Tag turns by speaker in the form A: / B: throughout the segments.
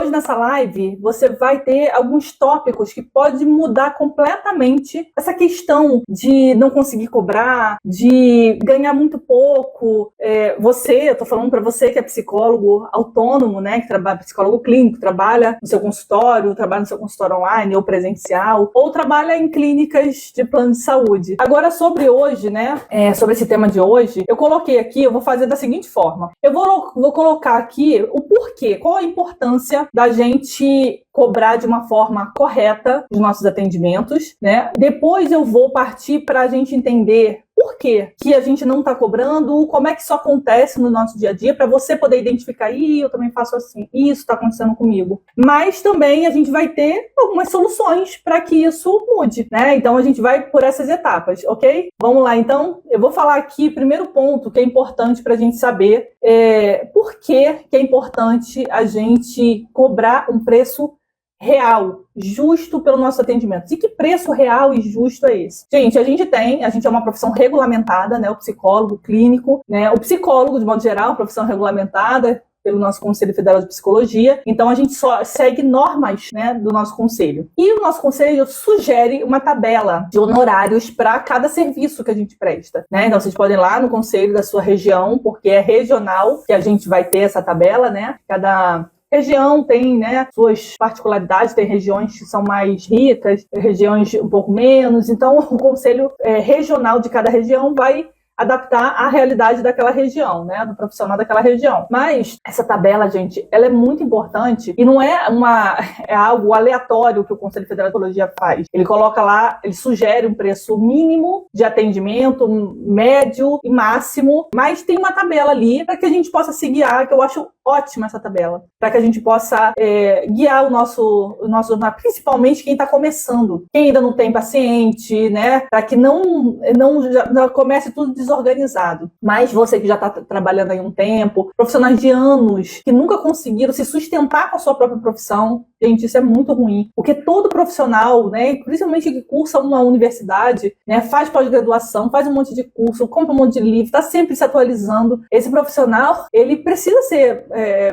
A: hoje nessa live você vai ter alguns tópicos que podem mudar completamente essa questão de não conseguir cobrar, de ganhar muito pouco. Eu tô falando para você que é psicólogo autônomo, né, que trabalha, psicólogo clínico, trabalha no seu consultório, trabalha no seu consultório online ou presencial, ou trabalha em clínicas de plano de saúde. Agora, sobre hoje, né, sobre esse tema de hoje, eu coloquei aqui, eu vou fazer da seguinte forma. Eu vou colocar aqui o porquê, qual a importância da gente cobrar de uma forma correta os nossos atendimentos, né? Depois eu vou partir para a gente entender por que a gente não está cobrando, como é que isso acontece no nosso dia a dia, para você poder identificar, eu também faço assim, isso está acontecendo comigo. Mas também a gente vai ter algumas soluções para que isso mude, né? Então a gente vai por essas etapas, ok? Vamos lá, então. Eu vou falar aqui, primeiro ponto que é importante para a gente saber por que é importante a gente cobrar um preço real, justo pelo nosso atendimento. E que preço real e justo é esse? Gente, a gente é uma profissão regulamentada, né? O psicólogo clínico, né? O psicólogo, de modo geral, profissão regulamentada pelo nosso Conselho Federal de Psicologia. Então, a gente só segue normas, né, do nosso conselho. E o nosso conselho sugere uma tabela de honorários para cada serviço que a gente presta, né? Então, vocês podem ir lá no conselho da sua região, porque é regional que a gente vai ter essa tabela, né? Cada região tem, né, suas particularidades, tem regiões que são mais ricas, regiões um pouco menos. Então, o conselho regional de cada região vai adaptar à realidade daquela região, né, do profissional daquela região. Mas essa tabela, gente, ela é muito importante e não é algo aleatório que o Conselho Federal de Psicologia faz. Ele coloca lá, ele sugere um preço mínimo de atendimento, médio e máximo, mas tem uma tabela ali para que a gente possa se guiar, que eu acho ótima essa tabela, para que a gente possa guiar o nosso, principalmente quem está começando, quem ainda não tem paciente, né, para que não comece tudo desorganizado. Mas você que já está trabalhando aí um tempo, profissionais de anos que nunca conseguiram se sustentar com a sua própria profissão, gente, isso é muito ruim, porque todo profissional, né, principalmente que cursa uma universidade, né, faz pós-graduação, faz um monte de curso, compra um monte de livro, está sempre se atualizando. Esse profissional, ele precisa ser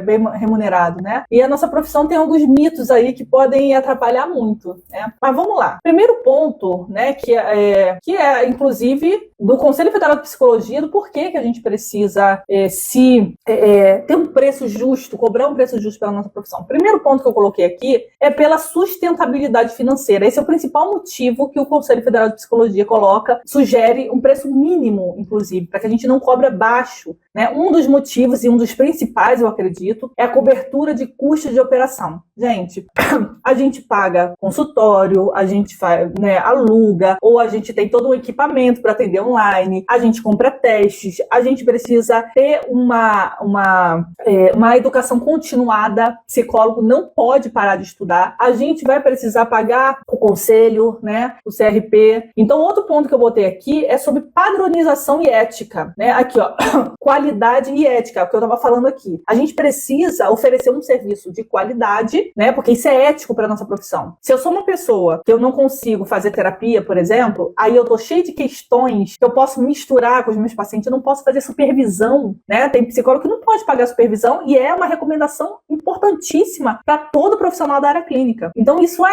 A: bem remunerado, né? E a nossa profissão tem alguns mitos aí que podem atrapalhar muito, né? Mas vamos lá. Primeiro ponto, né, que é inclusive do Conselho Federal de Psicologia, do porquê que a gente precisa ter um preço justo, cobrar um preço justo pela nossa profissão. Primeiro ponto que eu coloquei aqui é pela sustentabilidade financeira. Esse é o principal motivo que o Conselho Federal de Psicologia sugere um preço mínimo, inclusive, para que a gente não cobre baixo, né? Um dos motivos e um dos principais, eu acredito, é a cobertura de custos de operação. Gente, a gente paga consultório, a gente aluga, ou a gente tem todo um equipamento para atender online, a gente compra testes, a gente precisa ter uma educação continuada, psicólogo não pode parar de estudar, a gente vai precisar pagar o conselho, né, o CRP. Então, outro ponto que eu botei aqui é sobre padronização e ética, né? Aqui, ó, qualidade e ética, é o que eu estava falando aqui. A gente precisa oferecer um serviço de qualidade, né? Porque isso é ético para nossa profissão. Se eu sou uma pessoa que eu não consigo fazer terapia, por exemplo, aí eu tô cheio de questões que eu posso misturar com os meus pacientes, eu não posso fazer supervisão, né? Tem psicólogo que não pode pagar supervisão e é uma recomendação importantíssima para todo profissional da área clínica. Então isso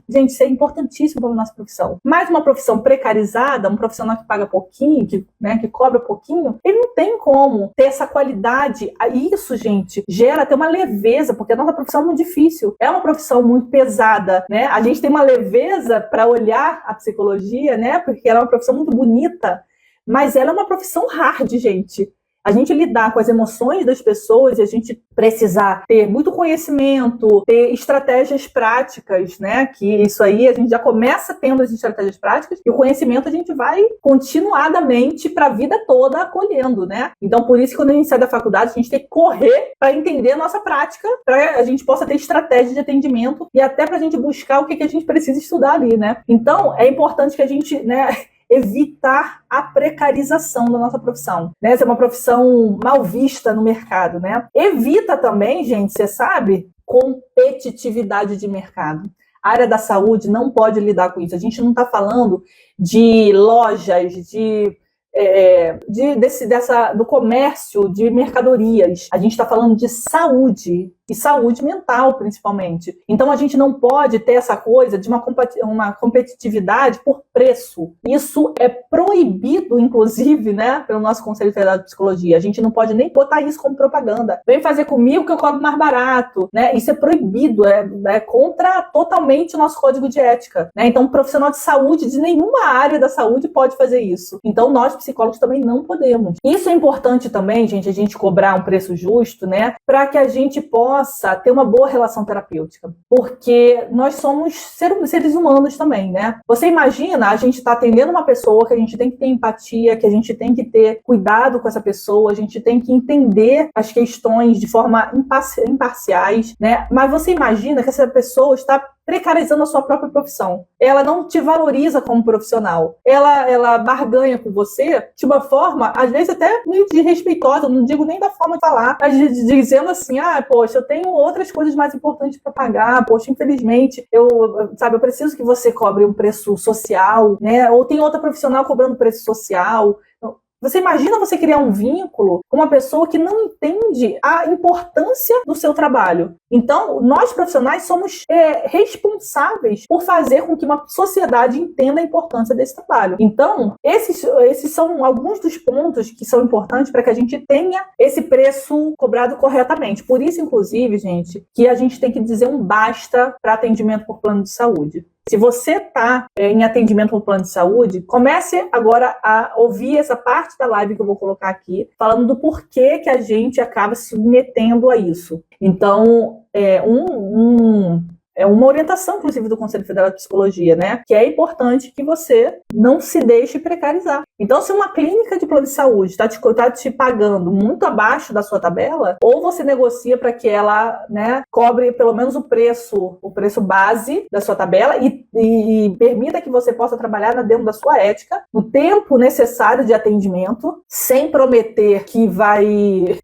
A: isso é importantíssimo para a nossa profissão. Mas uma profissão precarizada, um profissional que paga pouquinho, que cobra pouquinho, ele não tem como ter essa qualidade. Isso, gente, gera até uma leveza, porque a nossa profissão é muito difícil. É uma profissão muito pesada, né? A gente tem uma leveza para olhar a psicologia, né? Porque ela é uma profissão muito bonita, mas ela é uma profissão hard, gente. A gente lidar com as emoções das pessoas e a gente precisar ter muito conhecimento, ter estratégias práticas, né? Que isso aí a gente já começa tendo as estratégias práticas e o conhecimento a gente vai continuadamente para a vida toda acolhendo, né? Então, por isso, quando a gente sai da faculdade, a gente tem que correr para entender a nossa prática, para a gente possa ter estratégia de atendimento e até para a gente buscar o que a gente precisa estudar ali, né? Então, é importante que a gente, né, evitar a precarização da nossa profissão, né? Essa é uma profissão mal vista no mercado, né? Evita também, gente, você sabe, competitividade de mercado. A área da saúde não pode lidar com isso. A gente não está falando de lojas, do comércio de mercadorias. A gente está falando de saúde. e saúde mental, principalmente. Então, a gente não pode ter essa coisa de uma competitividade por preço. Isso é proibido, inclusive, né, pelo nosso Conselho Federal de Psicologia. A gente não pode nem botar isso como propaganda. Vem fazer comigo que eu cobro mais barato, né? Isso é proibido, é contra totalmente o nosso código de ética, né? Então, um profissional de saúde de nenhuma área da saúde pode fazer isso. Então, nós psicólogos também não podemos. Isso é importante também, gente, a gente cobrar um preço justo, né? Para que a gente possa ter uma boa relação terapêutica. Porque nós somos seres humanos também, né? Você imagina a gente tá atendendo uma pessoa que a gente tem que ter empatia, que a gente tem que ter cuidado com essa pessoa, a gente tem que entender as questões de forma imparciais, né? Mas você imagina que essa pessoa está precarizando a sua própria profissão. Ela não te valoriza como profissional. Ela barganha com você de uma forma, às vezes até meio desrespeitosa, não digo nem da forma de falar, mas dizendo assim, poxa, eu tenho outras coisas mais importantes para pagar, poxa, infelizmente, eu preciso que você cobre um preço social, né? Ou tem outra profissional cobrando preço social. Você imagina você criar um vínculo com uma pessoa que não entende a importância do seu trabalho. Então, nós profissionais somos responsáveis por fazer com que uma sociedade entenda a importância desse trabalho. Então, esses são alguns dos pontos que são importantes para que a gente tenha esse preço cobrado corretamente. Por isso, inclusive, gente, que a gente tem que dizer um basta para atendimento por plano de saúde. Se você está em atendimento por plano de saúde, comece agora a ouvir essa parte da live que eu vou colocar aqui, falando do porquê que a gente acaba se submetendo a isso. Então, é uma orientação, inclusive, do Conselho Federal de Psicologia, né? Que é importante que você não se deixe precarizar. Então, se uma clínica de plano de saúde está te pagando muito abaixo da sua tabela, ou você negocia para que ela, né, cobre pelo menos o preço base da sua tabela e permita que você possa trabalhar dentro da sua ética, no tempo necessário de atendimento, sem prometer que vai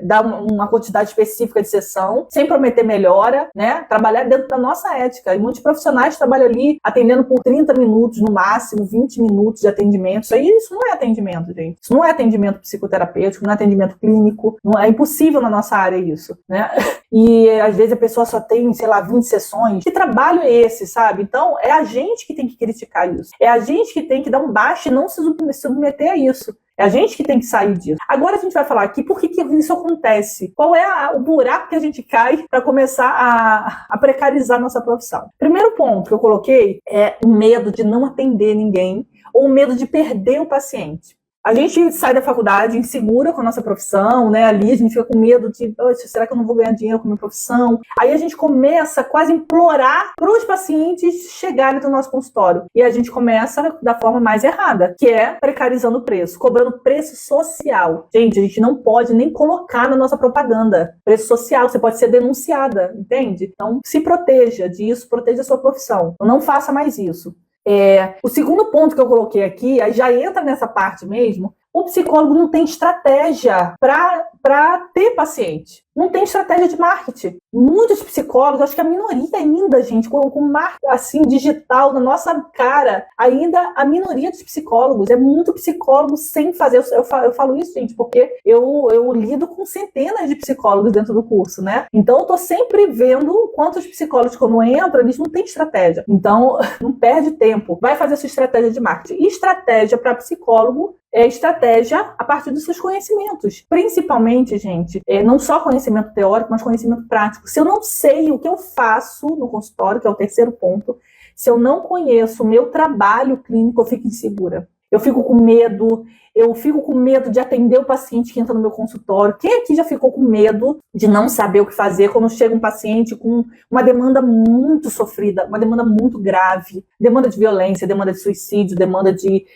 A: dar uma quantidade específica de sessão, sem prometer melhora, né? Trabalhar dentro da nossa ética. E muitos profissionais trabalham ali atendendo por 30 minutos, no máximo 20 minutos de atendimento. Isso não é atendimento, gente. Isso não é atendimento psicoterapêutico, não é atendimento clínico. Não é impossível na nossa área isso, né? E às vezes a pessoa só tem, 20 sessões. Que trabalho é esse, sabe? Então, é a gente que tem que criticar isso. É a gente que tem que dar um baixo e não se submeter a isso. É a gente que tem que sair disso. Agora a gente vai falar aqui por que isso acontece. Qual é o buraco que a gente cai para começar a precarizar nossa profissão. Primeiro ponto que eu coloquei é o medo de não atender ninguém ou o medo de perder o paciente. A gente sai da faculdade insegura com a nossa profissão, né? Ali a gente fica com medo de, será que eu não vou ganhar dinheiro com a minha profissão? Aí a gente começa quase a implorar para os pacientes chegarem no nosso consultório. E a gente começa da forma mais errada, que é precarizando o preço, cobrando preço social. Gente, a gente não pode nem colocar na nossa propaganda preço social, você pode ser denunciada, entende? Então, se proteja disso, proteja a sua profissão. Não faça mais isso. O segundo ponto que eu coloquei aqui, aí já entra nessa parte mesmo, o psicólogo não tem estratégia para ter paciente. Não tem estratégia de marketing. Muitos psicólogos, acho que a minoria ainda, gente, com marketing assim, digital na nossa cara, ainda a minoria dos psicólogos, é muito psicólogo sem fazer. Eu falo isso, gente, porque eu lido com centenas de psicólogos dentro do curso, né? Então eu tô sempre vendo quantos psicólogos quando entram, eles não têm estratégia. Então, não perde tempo. Vai fazer sua estratégia de marketing. E estratégia para psicólogo é estratégia a partir dos seus conhecimentos. Principalmente, gente, não só conhecimento teórico, mas conhecimento prático. Se eu não sei o que eu faço no consultório, que é o terceiro ponto, se eu não conheço o meu trabalho clínico, eu fico insegura. Eu fico com medo de atender o paciente que entra no meu consultório. Quem aqui já ficou com medo de não saber o que fazer quando chega um paciente com uma demanda muito sofrida, uma demanda muito grave, demanda de violência, demanda de suicídio, demanda de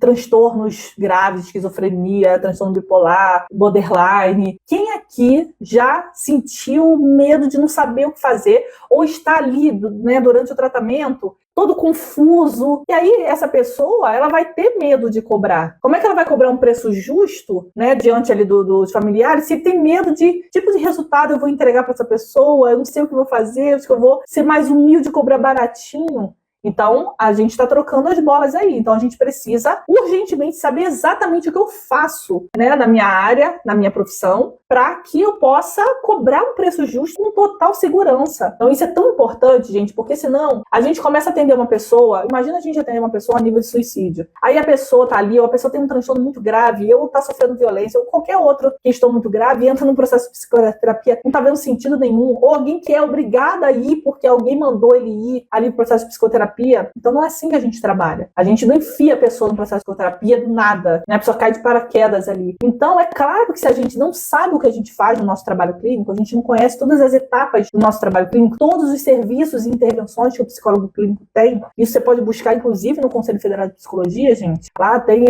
A: transtornos graves, esquizofrenia, transtorno bipolar, borderline. Quem aqui já sentiu medo de não saber o que fazer ou está ali, né, durante o tratamento todo confuso? E aí essa pessoa, ela vai ter medo de cobrar. Como é que ela vai cobrar um preço justo, né, diante ali dos familiares, se tem medo de tipo de resultado eu vou entregar para essa pessoa, eu não sei o que eu vou fazer, acho que eu vou ser mais humilde e cobrar baratinho. Então, a gente está trocando as bolas aí. Então, a gente precisa urgentemente saber exatamente o que eu faço, né, na minha área, na minha profissão, para que eu possa cobrar um preço justo com total segurança. Então, isso é tão importante, gente, porque senão a gente começa a atender uma pessoa. Imagina a gente atender uma pessoa a nível de suicídio. Aí a pessoa tá ali, ou a pessoa tem um transtorno muito grave, ou tá sofrendo violência, ou qualquer outra questão muito grave, e entra num processo de psicoterapia, não tá vendo sentido nenhum, ou alguém que é obrigado a ir porque alguém mandou ele ir ali no processo de psicoterapia. Então não é assim que a gente trabalha. A gente não enfia a pessoa no processo de psicoterapia do nada, né? A pessoa cai de paraquedas ali. Então é claro que se a gente não sabe o que a gente faz no nosso trabalho clínico, a gente não conhece todas as etapas do nosso trabalho clínico, todos os serviços e intervenções que o psicólogo clínico tem. Isso você pode buscar, inclusive, no Conselho Federal de Psicologia, gente. Lá tem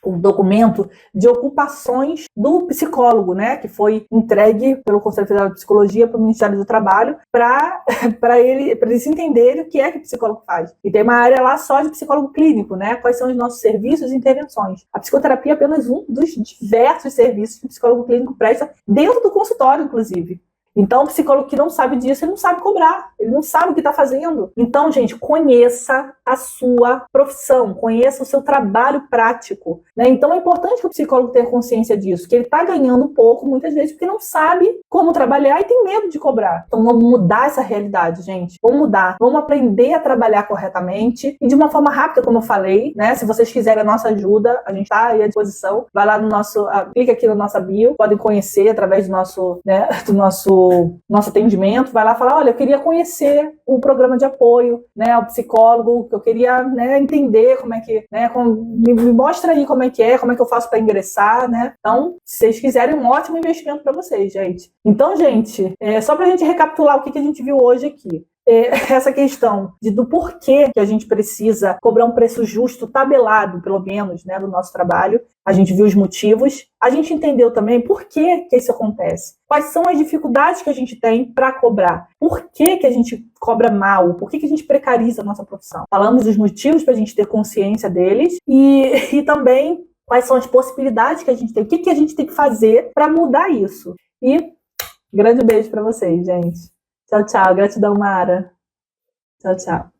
A: um documento de ocupações do psicólogo, né? Que foi entregue pelo Conselho Federal de Psicologia para o Ministério do Trabalho para eles entenderem o que é que o psicólogo faz. E tem uma área lá só de psicólogo clínico, né? Quais são os nossos serviços e intervenções. A psicoterapia é apenas um dos diversos serviços que o psicólogo clínico presta dentro do consultório, inclusive. Então, o psicólogo que não sabe disso, ele não sabe cobrar, ele não sabe o que está fazendo. Então, gente, conheça a sua profissão, conheça o seu trabalho prático, né? Então, é importante que o psicólogo tenha consciência disso, que ele está ganhando pouco, muitas vezes, porque não sabe como trabalhar e tem medo de cobrar. Então, vamos mudar essa realidade, gente. Vamos mudar. Vamos aprender a trabalhar corretamente e de uma forma rápida, como eu falei, né? Se vocês quiserem a nossa ajuda, a gente está aí à disposição. Vai lá no clica aqui na nossa bio, podem conhecer através do nosso, né, nosso atendimento, vai lá e fala, olha, eu queria conhecer o programa de apoio, né, ao psicólogo, que eu queria, né, entender como é que, né, me mostra aí como é que eu faço para ingressar, né? Então, se vocês quiserem, um ótimo investimento para vocês, gente. Então, gente, só para a gente recapitular o que a gente viu hoje aqui. Essa questão do porquê que a gente precisa cobrar um preço justo, tabelado, pelo menos, né, do nosso trabalho. A gente viu os motivos. A gente entendeu também por que isso acontece. Quais são as dificuldades que a gente tem para cobrar. Por que a gente cobra mal? Por que a gente precariza a nossa profissão? Falamos dos motivos para a gente ter consciência deles e também quais são as possibilidades que a gente tem. O que a gente tem que fazer para mudar isso. E grande beijo para vocês, gente. Tchau, tchau. Gratidão, Mara. Tchau, tchau.